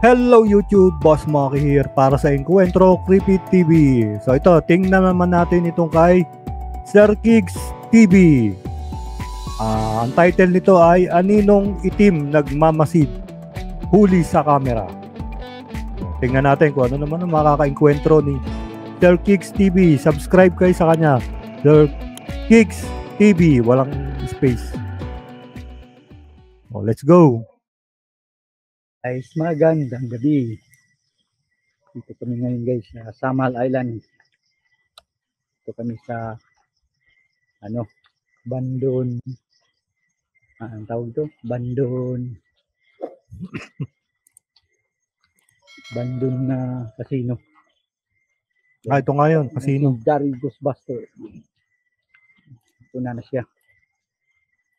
Hello YouTube, Boss Maki here para sa Encuentro Creepy TV. So ito, tingnan naman natin itong kay Sir Kigs TV. Ang title nito ay Aninong Itim Nagmamasid, Huli sa Camera. Tingnan natin kung ano naman ang makaka-encuentro ni Sir Kigs TV. Subscribe kayo sa kanya, Sir Kigs TV, walang space. Let's go! Guys, magandang gabi. Dito kami ngayon guys sa Samal Island. Dito kami sa Bandon. Ang tawag to? Bandon. Bandon na casino. Ito nga yun, casino. Gary Ghostbuster. Ito na siya.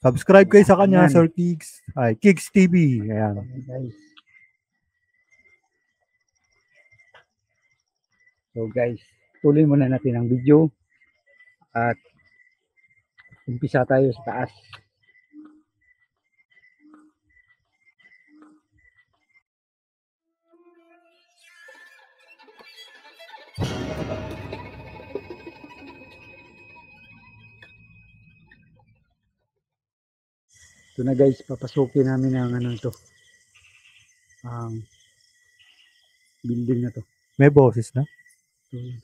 Subscribe kayo sa kanya, Ayan. Sir Kigs. Kigs TV. Ayan. Guys. So guys, tuloy muna natin ang video at umpisa tayo sa taas. Ito na guys, papasukin namin ang ang building na to. May boses na. Yan.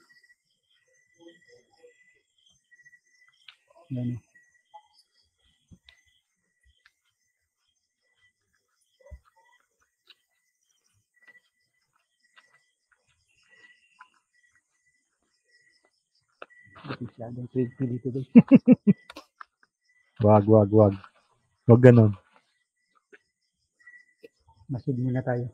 Masyadong creepy dito guys. Wag. Wag ganon. Masid muna tayo.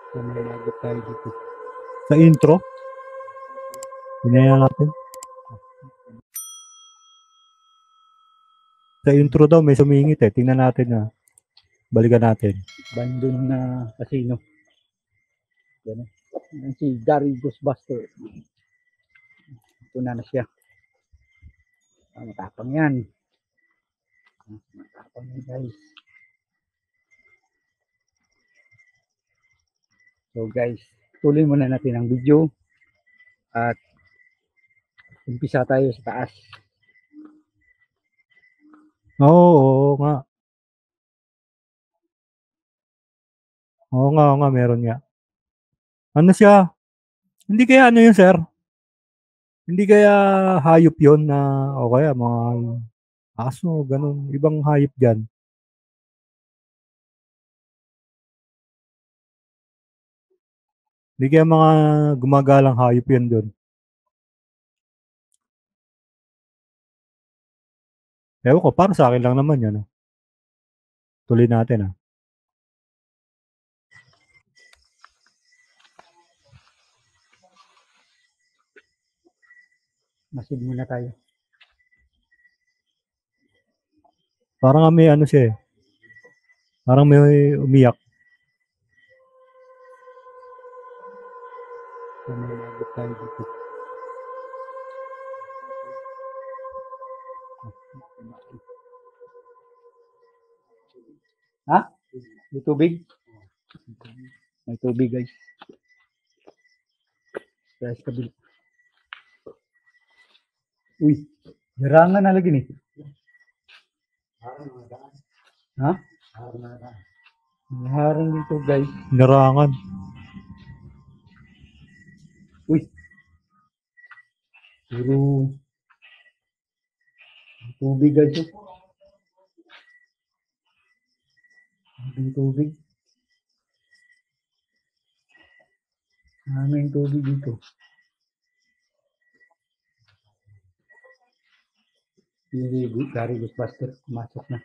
So, malalagot tayo dito. Sa intro. Hinaya natin. Sa intro daw may sumingit eh. Tingnan natin na. Balikan natin. Bandon na casino. Yan. Yan si Gary Ghostbuster. Ito na siya. Matapang yan. Matapang yan guys. So guys, tuloy muna natin ang video at umpisa tayo sa taas. Oo nga. Oo nga, meron nga. Ano siya? Hindi kaya ano yun, sir? Hindi kaya hayop yun na o kaya mga aso, ganun. Ibang hayop dyan. Hindi kaya mga gumagalang hayop yun dun. Ewan ko, para sa akin lang naman yun. Tuloy natin Masid muna tayo. Parang may ano siya eh. Parang may umiyak. So, malalagot tayo dito. Ha? May tubig? May tubig guys. Guys, kabila. Uy, jarangan na lagi nih. Ha? Harang dito guys. Narangan. Uy. Puro tubig guys. Tubig. Maraming tubig dito. Gary Ghostbuster, pumasok na.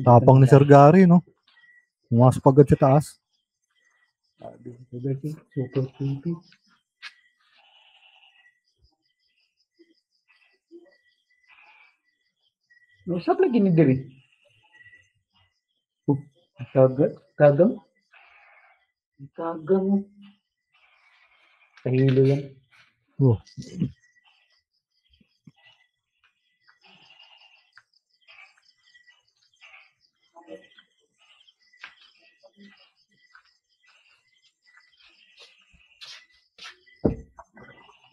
Tapang ni Sir Gary, no? Pumasok agad sa taas. Dito guys, super creepy. Usap lagi ni diri. Kagang. Kahilo yan. Oh.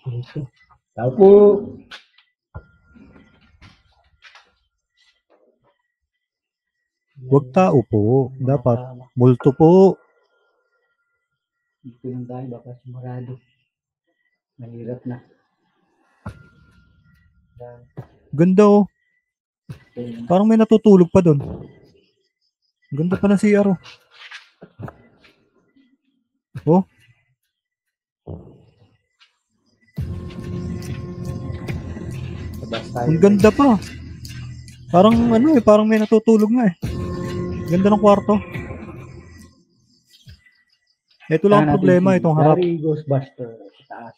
Ito. Tao po. Huwag tao po. Dapat multo po. Dito lang tayo, baka sumarado. Mahirap na. Ganda oh. Parang may natutulog pa doon. Ganda pa ng CR oh. Oh. Labas tayo. Ang ganda pa. Parang ano eh, parang may natutulog nga eh. Ganda ng kwarto. Ito lang ang problema, itong harap. Gary Ghostbuster sa taas.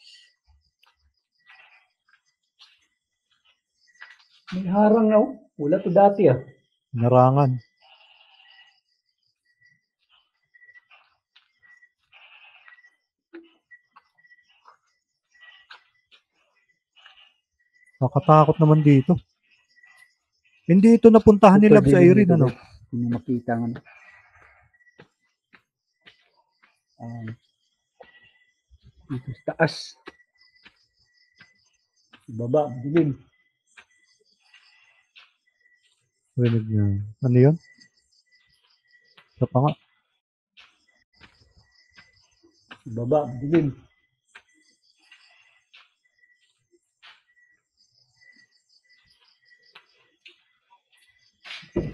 May harang na oh. Wala to dati ah. Narangan. Nakatakot naman dito. Hindi ito napuntahan ni Labs Irene, ano? Hindi makita nga. Dito sa taas. Baba, dilim. Rinig niya. Ano yun? Isa pa nga. Baba, dilim.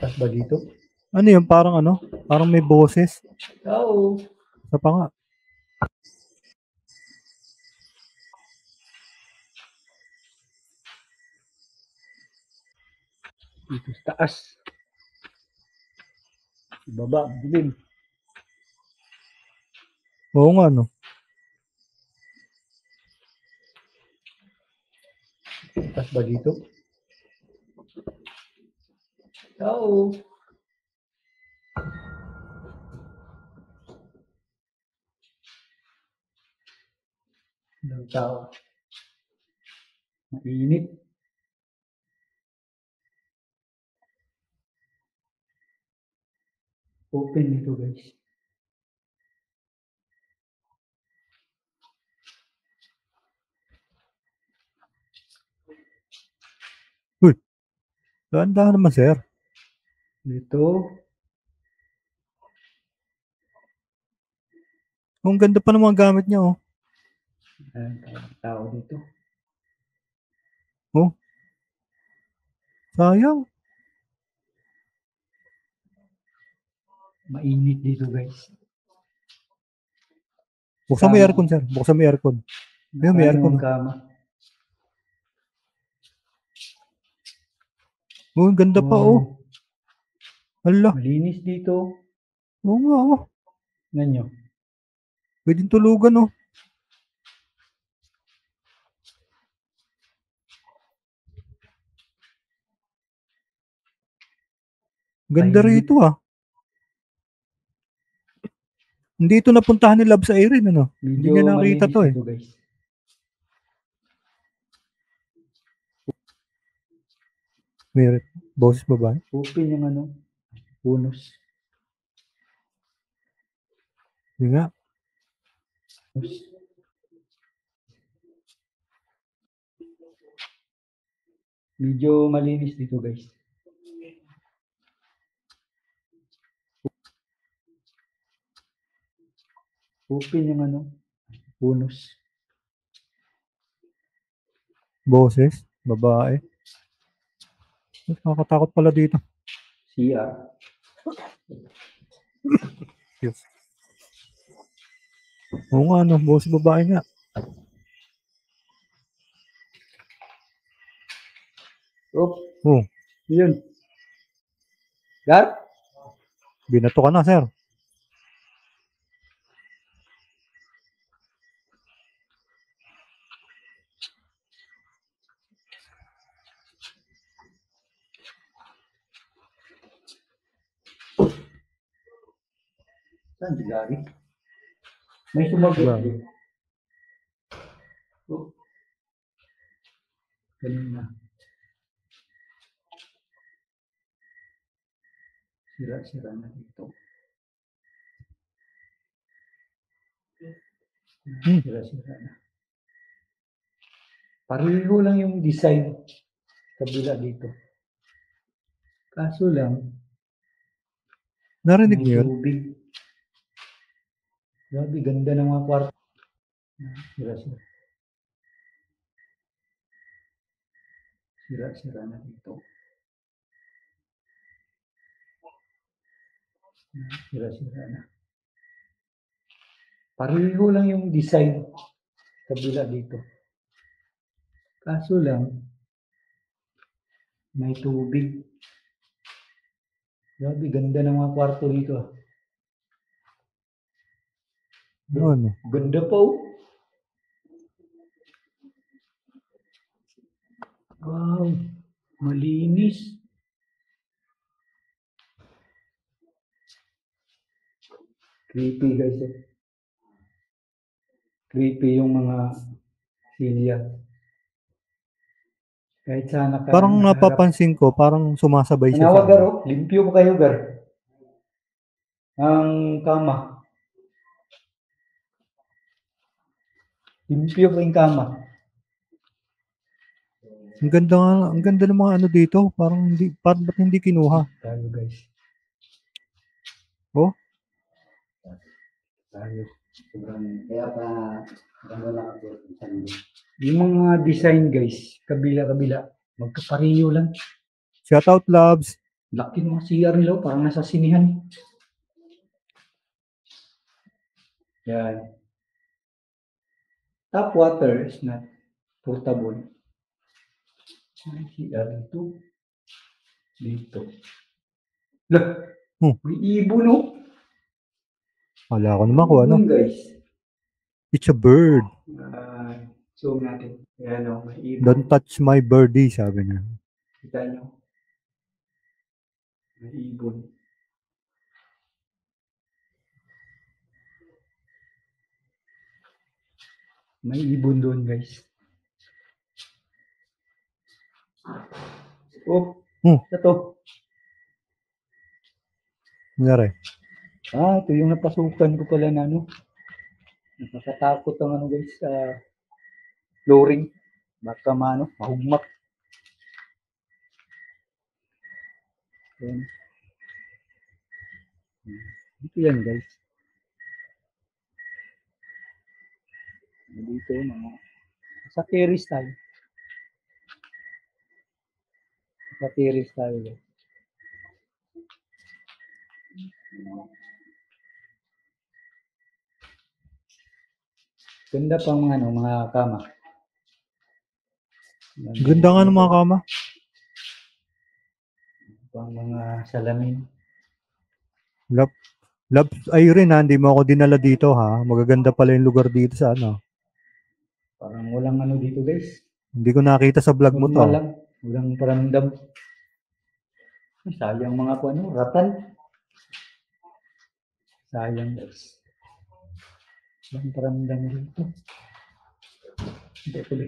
Taas ba dito? Ano yun? Parang ano? Parang may boses. Oo. Isa pa nga. Dito sa taas. Baba, dilim. Oo nga, no? Taas ba dito? Oo. Ilang tao. Mainit. Open dito guys. Uy! Dahan-dahan naman, sir. Dito. Ang ganda pa ng mga gamit niya, oh. Ayan, tao dito. Oh. Sayang. Mainit dito guys. Buksan mo yung aircon, sir. Buksan mo yung aircon. Ayun, may aircon. Kama. Oh, ang ganda pa, oh. Hala. Malinis dito. Oo nga, oh. Ganyo. Pwedeng tulugan, oh. Ganda rito, ah. Hindi ito napuntahan ni Labs Irene, ano? Hindi niya nakita to, eh. Dito, guys. Meron. Boses babae. Open yung ano. Bonus. Hindi nga. Medyo malinis dito guys. Open yung ano. Bonus. Boses. Babae. Nakakatakot pala dito. CR. Yes. Oo nga, no? Boses babae nga. Oh. Yun. Gar? Binato ka na, sir. Saan si Gary? May sumagot din. Oh. Kanina. Sira-sira na dito. Sira-sira na. Pareho lang yung design kabila dito. Kaso lang, Narinig may niyo yun? tubig. Grabe, ganda ng mga kwarto. Sira-sira. Sira-sira na dito. Sira-sira na. Pareho lang yung design kabila dito. Kaso lang, may tubig. Grabe, ganda ng mga kwarto dito. Ano? Ganda pa oh. Wow, malinis. Creepy guys eh. Creepy yung mga silya. Kahit sana ka Parang nakaharap. napapansin ko, parang sumasabay siya sa Manawag ano. garo, limpyo pa kayo gar. Ang kama. Limpyo pa yung kama. Ang ganda ng mga ano dito. Parang ba't hindi kinuha? Tayo guys. Oh? Tayo. Kaya pa, yung mga design guys, kabila-kabila, magkapareho lang. Shout out, loves. Laki ng mga CR nila, parang nasa sinihan. Yan. Tap water is not portable. May CR dito. Dito. Lah, may ibon oh. Wala ko naman kung ano. Ibon guys. It's a bird. Zoom natin. Ayan o, may ibon. Don't touch my birdie, sabi niya. Kita nyo. May ibon. May ibon doon guys. Oh, ito. Nangyari? Ito yung napasukan ko pala na ano. Nakakatakot ang ano guys sa flooring. Baka mahugmak. Yan. Dito yan guys. Dito mga sa terrace tayo. Sa terrace tayo guys. Ganda pang mga kama. Ganda nga ng mga kama. Pang mga salamin. Love, ayun ha, hindi mo ako dinala dito ha. Magaganda pala yung lugar dito sa ano. Parang walang ano dito guys. Hindi ko nakita sa vlog mo to. Walang paramdam. Sayang mga ratan. Sayang guys. Walang paramdam dito. Hindi tuloy.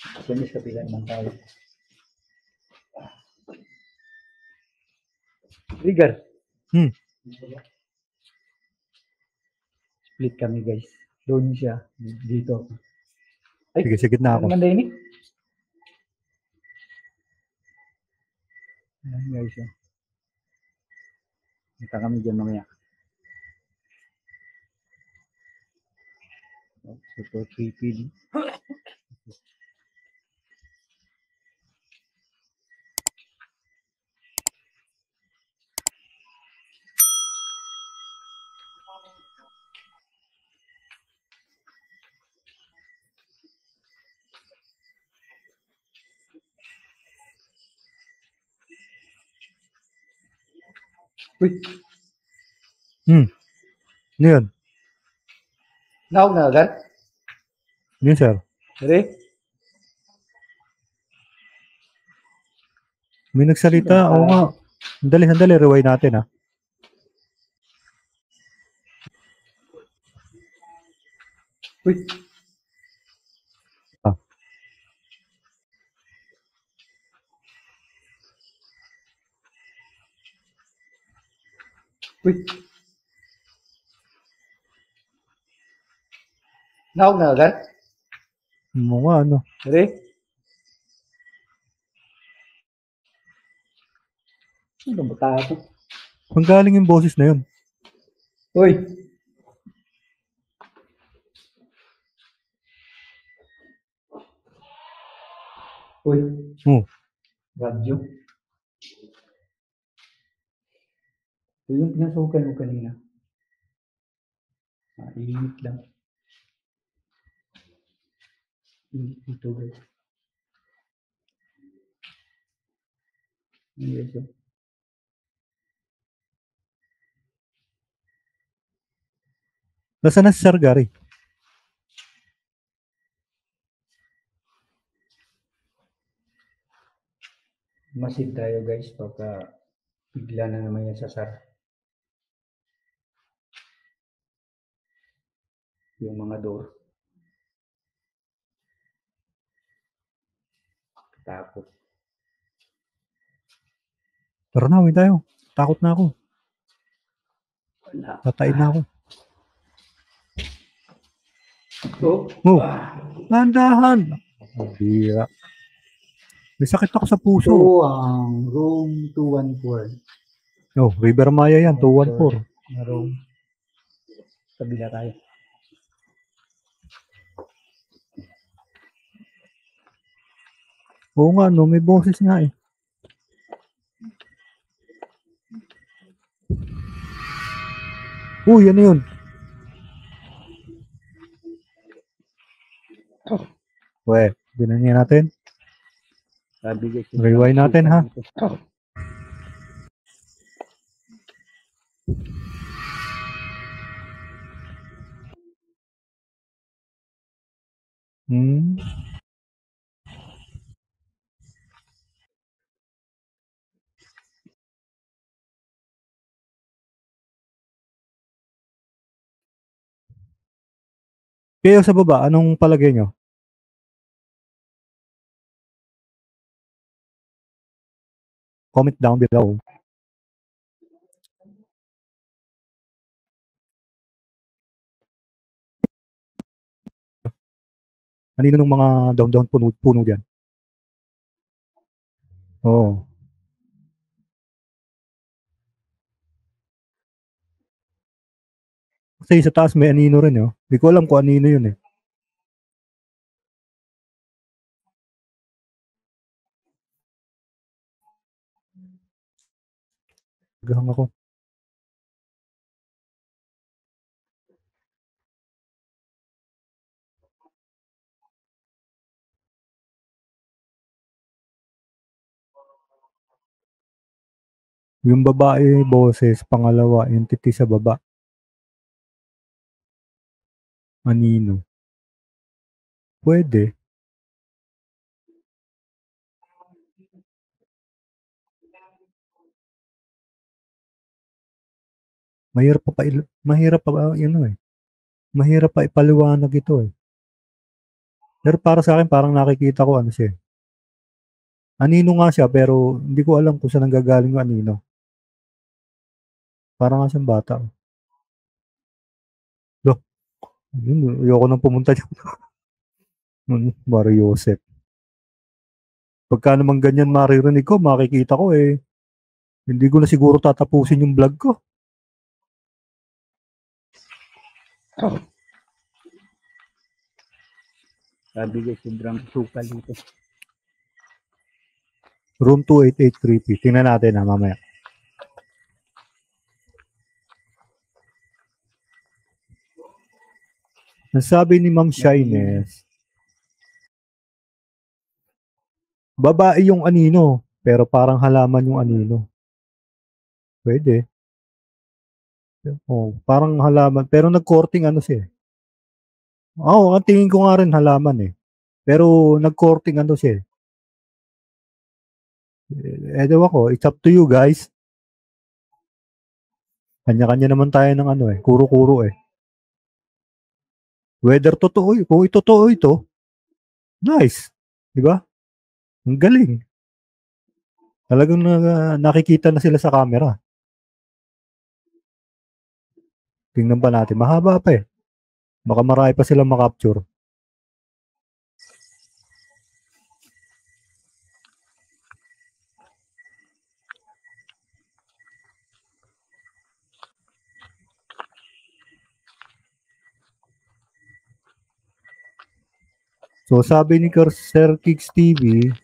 Kasi sa bilan man tayo. Trigger. Split kami guys. Doon siya. Dito. Ay, sige, sige na ako. Ano man ini? Ayan guys. Kita kami dyan mamaya. Super creepy. Uy! Ano yun? Naog na agad? Yun, sir. Ready? May nagsalita. Oo nga. Sandali. Rewind natin ha. Uy! Uy. Naog na agad? Mga ano. Re? Ano ba tayo? Ang galing yung boses na yun. Uy. Uy. Oh. Radyo. Ito yung pinasukan mo kanina. Init lang. Init dito guys. Yes, oh. Nasaan na si Sir Gary? Masid tayo guys pagka bigla na naman yan sasara. Yung mga door. Takot. Tara na, uwi tayo. Takot na ako. Wala. Tatain na ako. Oh. Oh. Nandahan. Bira. May sakit ako sa puso. Ito ang room 214. Oh, River Maya yan, 214. Na room. Kabila tayo. Oo nga, no, may boses nga eh. Uy, ano yun? We, dinanya natin. Sabi guys. Rewind natin ha. Hmm. Kayo sa baba, anong palagay nyo? Comment down below. Kanino nung mga down puno dyan? Oo. Kasi sa taas may anino rin, oh. Hindi ko alam kung anino yun eh. Gahang ako. Yung babae boses, pangalawa, entity sa baba. Anino. Pwede. Mahirap pa yun eh. Mahirap pa ipaliwanag ito eh. Pero para sa akin, parang nakikita ko ano siya. Anino nga siya, pero hindi ko alam kung saan nanggagaling yung anino. Parang nga siyang bata. Loh, yun, ayoko nang pumunta dyan. Mario Joseph. Pagka naman ganyan maririnig ko, makikita ko eh. Hindi ko na siguro tatapusin yung vlog ko. Sabi guys, sobrang sukal dito. Room 2883P. Tingnan natin ha, mamaya. Ang sabi ni Ma'am Shyness, babae yung anino, pero parang halaman yung anino. Pwede. Oh, parang halaman, pero nag-courting ano siya. Oo, ang tingin ko nga rin halaman eh. Pero nag-courting ano siya. Ewan ko, it's up to you guys. Kanya-kanya naman tayo ng ano eh, kuro-kuro eh. Whether totoo, kung totoo ito, nice. Di ba? Ang galing. Talagang nakikita na sila sa camera. Tingnan pa natin. Mahaba pa eh. Baka marami pa silang makapture. So sabi ni Sir Kicks TV,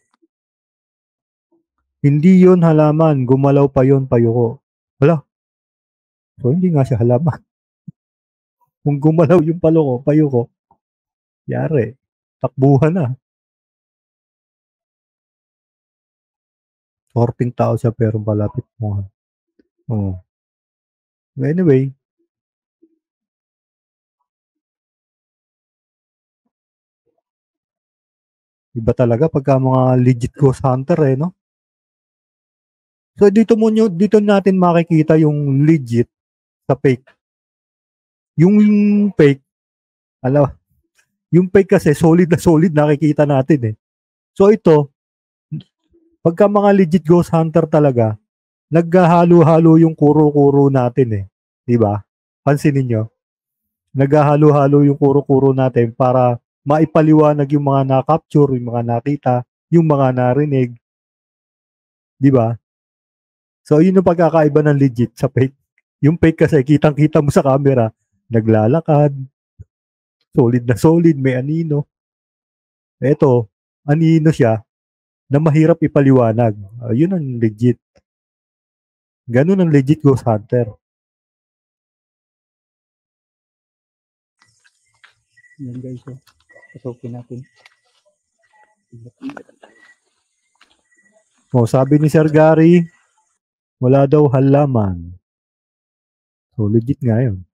hindi yon halaman, gumalaw pa yon payuko. Wala. So hindi nga siya halaman. Kung gumalaw yung payuko, yari. Takbuhan na. 14 tao siya pero malapit mo. Oh. Anyway, iba talaga pagka mga legit ghost hunter eh, no? So dito natin makikita yung legit sa fake. Yung fake, alam, yung fake kasi solid na solid nakikita natin eh. So ito, pagka mga legit ghost hunter talaga, naghahalo-halo yung kuro-kuro natin eh. 'Di ba? Pansinin niyo. Naghahalo-halo yung kuro-kuro natin para maipaliwanag yung mga na-capture, yung mga nakita, yung mga narinig, 'di ba? So yun yung pagkakaiba ng legit sa fake. Yung fake kasi kitang-kita mo sa camera, naglalakad, solid, may anino. Eto, anino siya na mahirap ipaliwanag. Yun ang legit. Ganun ang legit ghost hunter. Yan guys, oh. Pasukin natin. O, sabi ni Sir Gary, wala daw halaman. So, legit nga yun.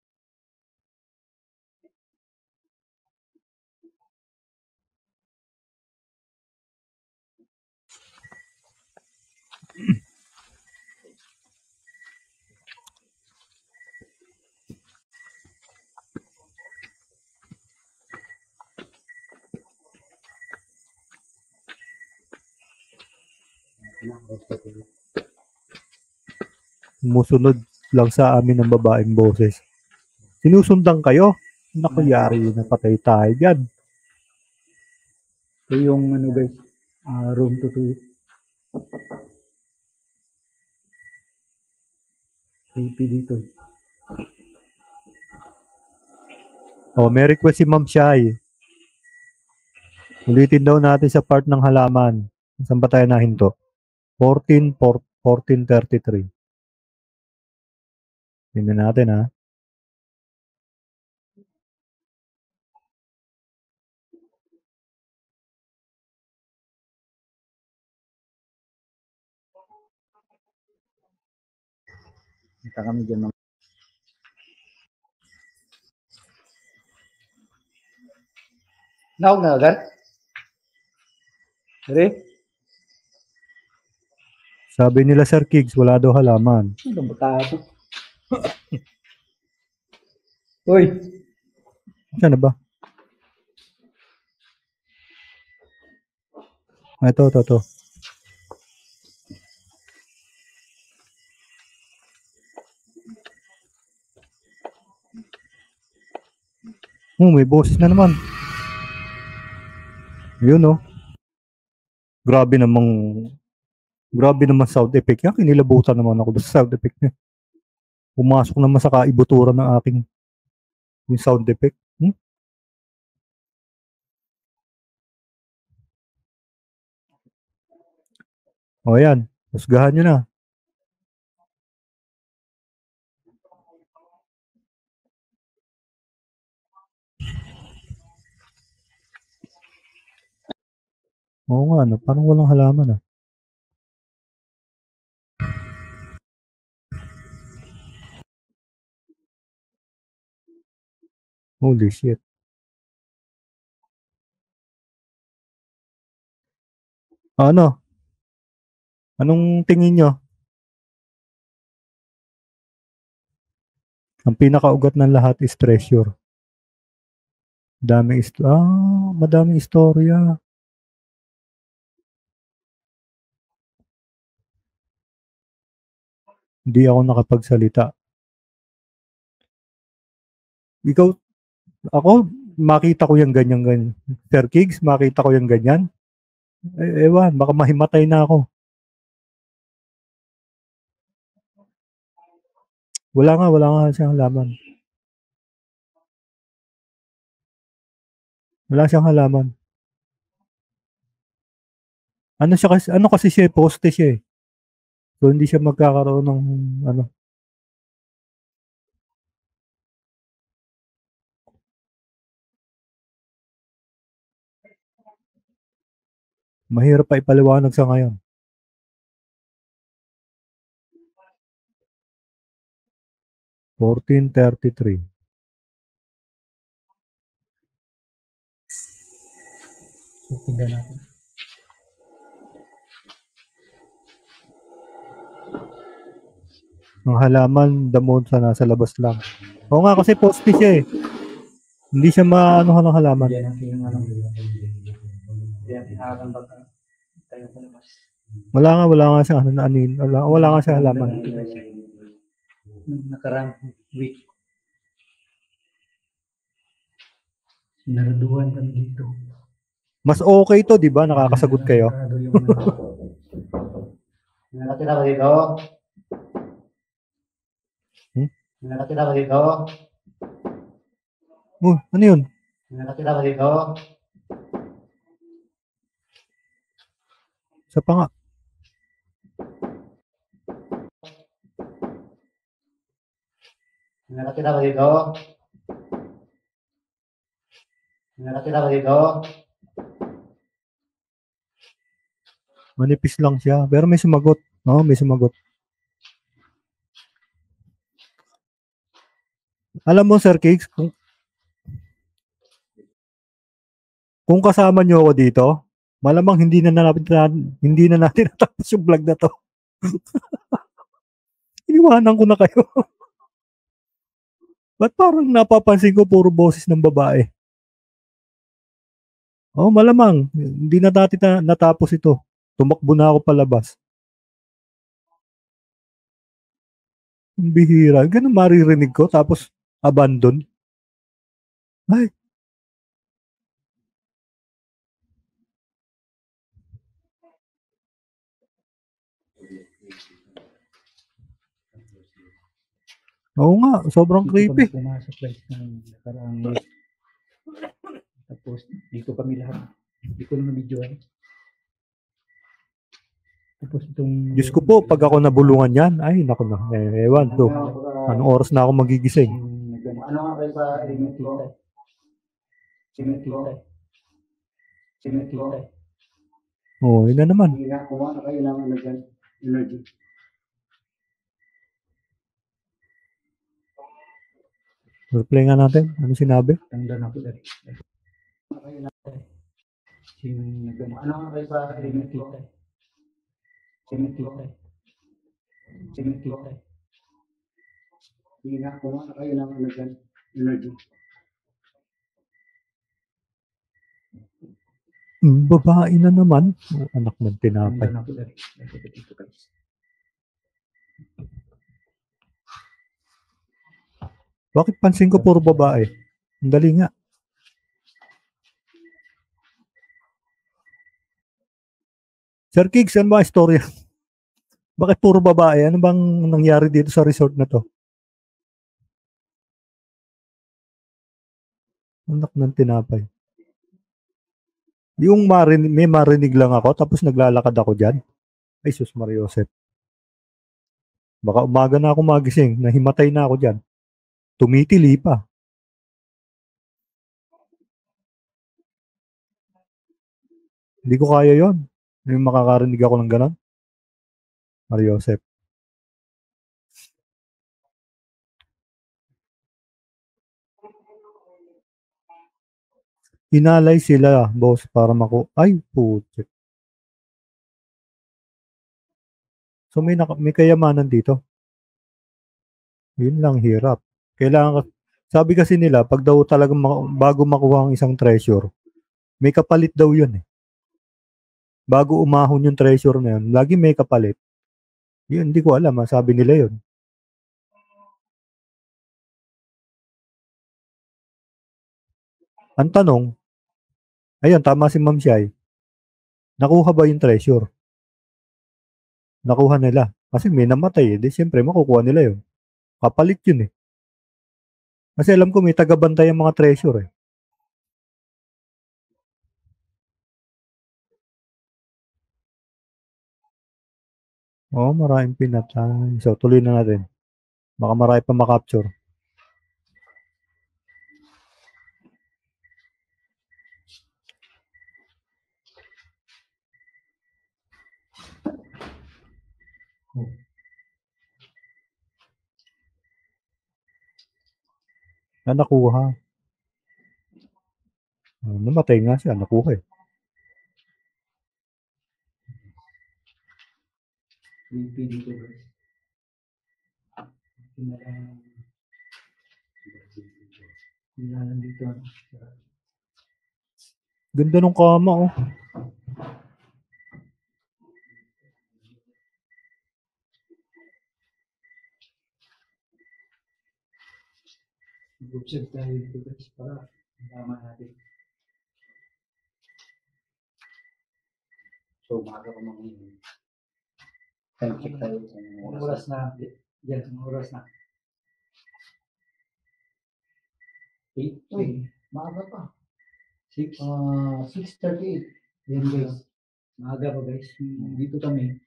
Sumusunod lang sa amin ng babaeng boses. Sinusundan kayo? Naku, yari na patay tayo dyan. Ito yung ano guys, room to 2. Creepy dito. Oh, may request si Ma'am Shai. Ulitin daw natin sa part ng halaman. Saan ba tayo nahinto? 1433. Tingnan natin ha. Kita kami dyan mga. Naog na agad? Sorry? Sabi nila Sir Kiggs, wala daw halaman. Ano ba tayo? Uy! Saan na ba? Ito. May boses na naman. Yun oh. Grabe naman sound effect niya. Kinilabutan naman ako sa sound effect niya. Pumasok naman sa kaibuturan ng aking yung sound effect. O yan. Husgahan nyo na. Oo nga, no? Parang walang halaman ah. Holy shit. Ano? Anong tingin nyo? Ang pinakaugat ng lahat is treasure. Madaming istorya. Hindi ako nakapagsalita. Ikaw, ako, makita ko yung ganyan. Sir Kigs, makita ko yung ganyan. Ewan, baka mahimatay na ako. Wala nga siyang halaman. Wala siyang halaman. Ano kasi siya, poste siya eh. So, hindi siya magkakaroon ng, ano, mahirap pa ipaliwanag sa ngayon. 1433. So, tingnan natin. Ang halaman, damon sa nasa labas lang. Oo nga, kasi poste siya eh. Hindi siya maano ng halaman. Diyan natin yung ano. Diyan natin nakakambag tayo sa labas. Wala nga siyang ano na anin. Wala nga siyang halaman. Nung nakarang week, sinaruduhan kami dito. Mas okay to, di ba? Nakakasagot kayo. Nakatira ba dito? Nakatira ba dito? Ano yun? Nakatira ba dito? Sa pa nga. Nakatira ba dito? Nakatira ba dito? Manipis lang siya. Pero may sumagot. Oo, may sumagot. Alam mo, Sir Cakes, kung kasama niyo ako dito, malamang hindi na natin natapos yung vlog na to. Iniwanan ko na kayo. Ba't parang napapansin ko puro boses ng babae? Oh, malamang. Hindi na dati natapos ito. Tumakbo na ako palabas. Ang bihira. Ganun maririnig ko tapos abandon. Ay. Oo nga, sobrang creepy. Dito kami pumasok guys ng nakaraang week. Tapos dito kami lahat. Hindi ko na videoan. Tapos itong... Diyos ko po, pag ako nabulungan yan, ay naku na, ewan to. Anong oras na ako magigising? Ano nga kayo sa Sinititay? Sinititay. Sinititay. Oo, yun na naman. Hindi na, kuha na kayo ng ano dyan, energy. Replay nga natin. Ano sinabi? Tanda na ko dali. Ano nga kayo sa Sinititay? Sinititay. Sinititay. Hindi na, kuha na kayo ng ano dyan, energy. Babae na naman. Oh, anak ng tinapay. Tanda na ko dali. Dito guys. Bakit pansin ko puro babae? Ang dali nga. Sir Kigs, ano ba ang istorya? Bakit puro babae? Ano bang nangyari dito sa resort na to? Anak ng tinapay. Yung may marinig lang ako tapos naglalakad ako dyan. Ay, sus Mariosep. Baka umaga na ako magising. Nahimatay na ako dyan. Tumitili pa. Hindi ko kaya yon. Yung makakarinig ako ng ganon. Mariosep. Inalay sila, boss, para ay, putik. So may kayamanan dito. Yun lang hirap. Kailangan, sabi kasi nila, pag daw talagang bago makuha ang isang treasure, may kapalit daw yun eh. Bago umahon yung treasure na yun, lagi may kapalit. Yun, hindi ko alam, sabi nila yun. Ang tanong, ayun, tama si Ma'am Shai, nakuha ba yung treasure? Nakuha nila. Kasi may namatay eh. Di siyempre, makukuha nila yun. Kapalit yun eh. Kasi alam ko may tagabantay ang mga treasure eh. Oo, maraming pinatay. So, tuloy na natin. Baka marami pa makapture. Na nakuha. Namatay nga siya, nakuha eh. Creepy dito guys. Kinalang dito. Ganda nung kama oh. Mag-observe tayo dito guys para malaman natin. So, umaga ko mga time check tayo. Anong oras na? Yan, anong oras na? 8? Uy, maaga pa. 6? 6:38. Yan guys. Maaga pa guys. Dito kami.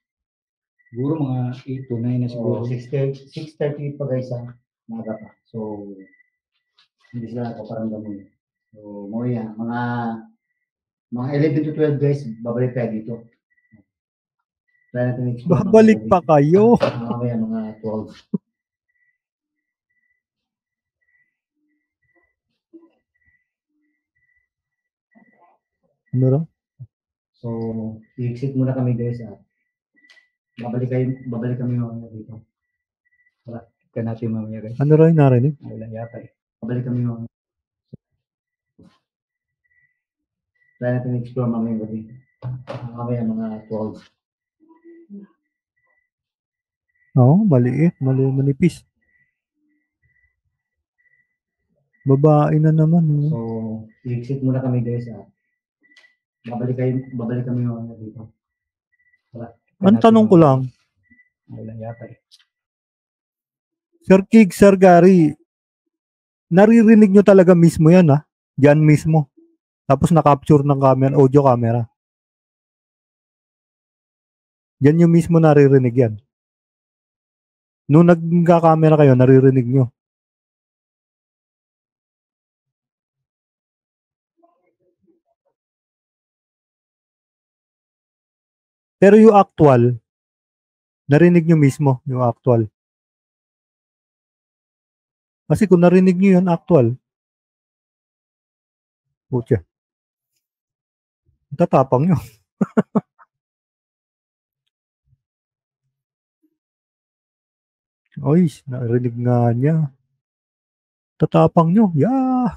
Siguro mga 8 to 9 na siguro. 6:38 pa guys ha. Maaga pa. So, hindi sila nakaparamdam mo yun. So, mga yan. Mga 11 to 12 guys, babalik tayo dito. Try natin explore. Babalik pa kayo. Mamaya mga 12. Ano raw? So, i-exit muna kami guys ha. Babalik kami mamaya dito. Wala. Ika natin mamaya guys. Ano raw yung narinig? Wala yata eh. Babalik kami mamaya. Try natin explore mamaya gabi. Mamaya mga 12. Oo, maliit. Manipis. Babae na naman. So, i-exit muna kami guys ha. Babalik kami mamaya dito. Wala. Ang tanong ko lang, Wala yata eh. Sir Kig, Sir Gary, naririnig nyo talaga mismo yan ha? Diyan mismo. Tapos na-capture ng camera, audio camera. Yan yung mismo naririnig yan. Nung nagka-camera kayo, naririnig nyo. Pero yung actual, narinig nyo mismo yung actual. Kasi kung narinig nyo yun, actual. Putya. Tatapang nyo. Oy, narinig nga niya. Tatapang nyo. Yeah.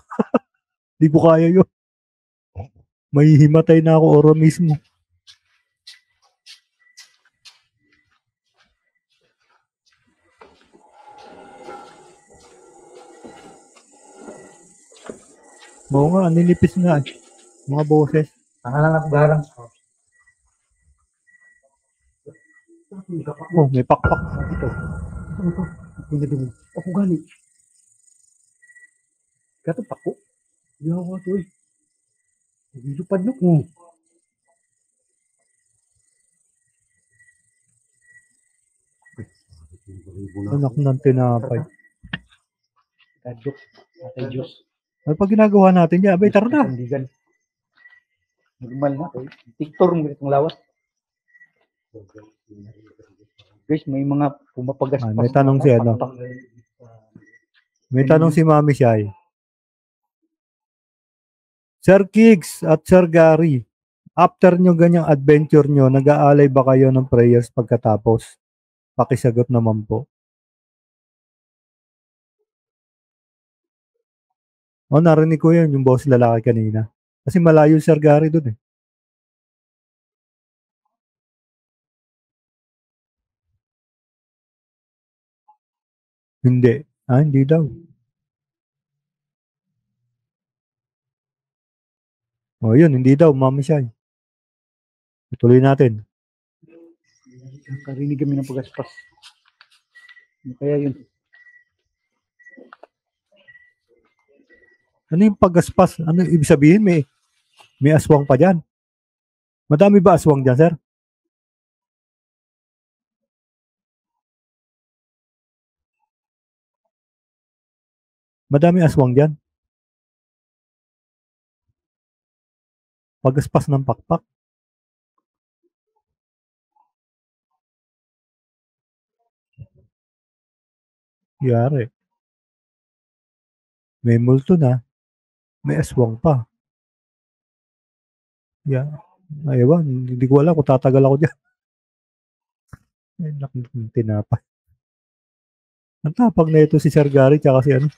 Di ko kaya yun. May himatay na ako oro mismo. Oo nga, ninipis nga. Mga boses. Ang anak garang. Oh, may pakpak dito. Ito. Ako gani. Kato pako. Di ako ito eh. Lupad no ko. Anak ng tinapay. Kadok. Atay juice. Ay, pag ginagawa natin yan, abay, tara na. Sandigan. Normal na. Tiktor mo itong lawas. Guys, may mga pumapagaspas. May tanong si ano. May tanong si Mami Shai. Sir Kigs at Sir Gary, after nyo ganyang adventure nyo, nag-aalay ba kayo ng prayers pagkatapos? Pakisagot naman po. O, narinig ko yun, yung boss lalaki kanina. Kasi malayo Sir Gary dun eh. Hindi. Hindi daw. O yun, hindi daw, Mami Shai. Ituloy natin. Nakarinig kami ng pagaspas. Ano kaya yun? Ano yung paggaspas? Ano ibig sabihin? May aswang pa dyan. Madami ba aswang dyan, sir? Madami aswang dyan. Paggaspas ng pakpak. Yari. May multo na. May aswang pa. Yeah. Ewan, hindi ko alam kung tatagal ako dyan. Ay, nakang tinapay. Ang tapag na ito si Sir Gary tsaka si ano.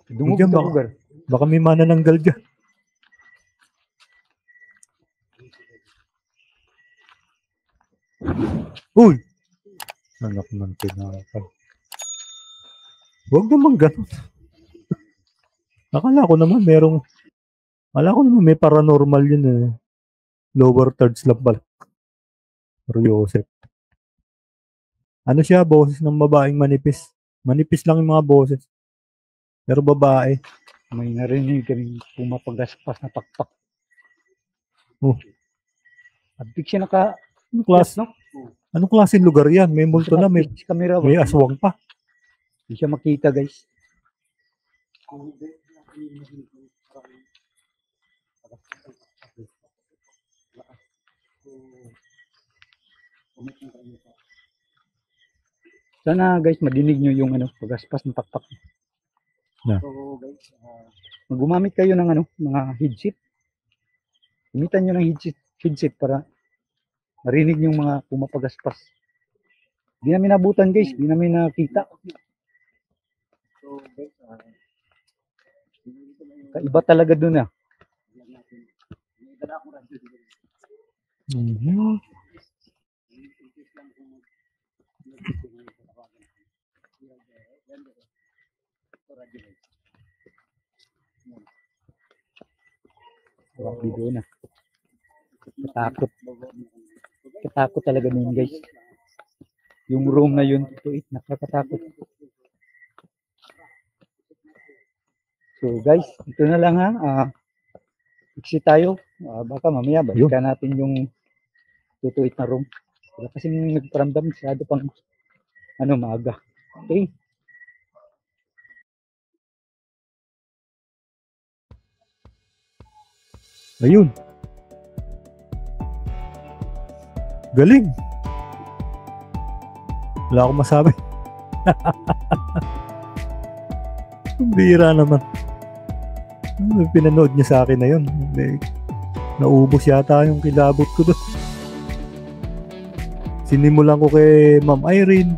Dungog Diyan, sa lugar. Baka may manananggal dyan. Uy! Anak ng tinapay. Huwag naman ganun. Akala ko naman may paranormal yun eh. Lower thirds lang pala. Pero Joseph. Ano siya? Boses ng babaeng manipis. Manipis lang yung mga boses. Pero babae. May narinig kami pumapagaspas na pakpak. Oh. Abdik siya naka... Anong klaseng lugar yan? May multo na, may aswang pa. Hindi siya makita, guys. Sana guys madinig nyo yung pagaspas ng pakpak. Yeah. So guys, gumamit kayo ng mga headset. Gamitan nyo ng headset para marinig yung mga pumapagaspas. Di namin nabutan guys, di namin nakita. So guys, kaiba talaga dun ah. Mm-hmm. Video na. Katakot talaga nun guys. Yung room na yun, nakakatakot. So guys, ito na lang ha. Exit tayo. Baka mamaya balikan natin yung tutuit na room. Wala kasi nagparamdam masyado pang maaga. Okay. Ayun. Galing. Wala akong masabi. Bira naman. Pinanood niya sa akin na yun. Naubos yata yung kilabot ko doon. Sinimulan ko kay Ma'am Irene.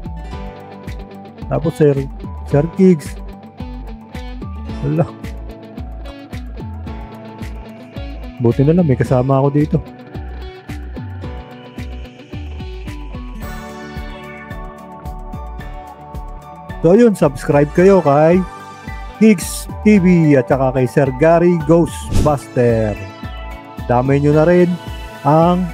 Tapos Sir Kigs. Wala. Buti na lang may kasama ako dito. So yun, subscribe kayo kay Kigs TV at saka kay Sir Gary Ghostbuster. Damay nyo na rin ang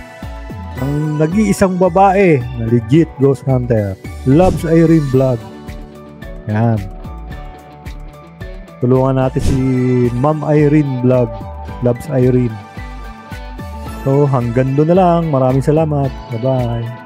nag-iisang babae na legit ghost hunter, Loves Irene Vlog. Yan. Tulungan natin si Ma'am Irene Vlog, Loves Irene. So hanggang doon na lang. Maraming salamat. Bye-bye.